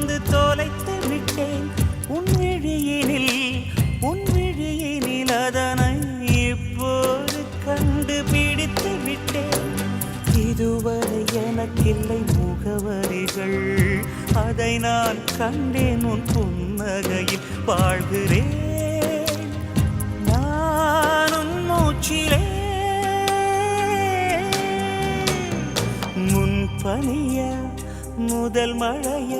மறந்து தொலைத்து விட்டேன் உன் விழியினில் அதனை இப்போது கண்டுபிடித்து விட்டேன். இதுவரை எனக்கில்லை முகவரிகள், அதை நான் கண்டேன் உன் புன்னகையில். வாழ்கிறேன் நானும் மூச்சிலே, முன் பனிய முதல் மழைய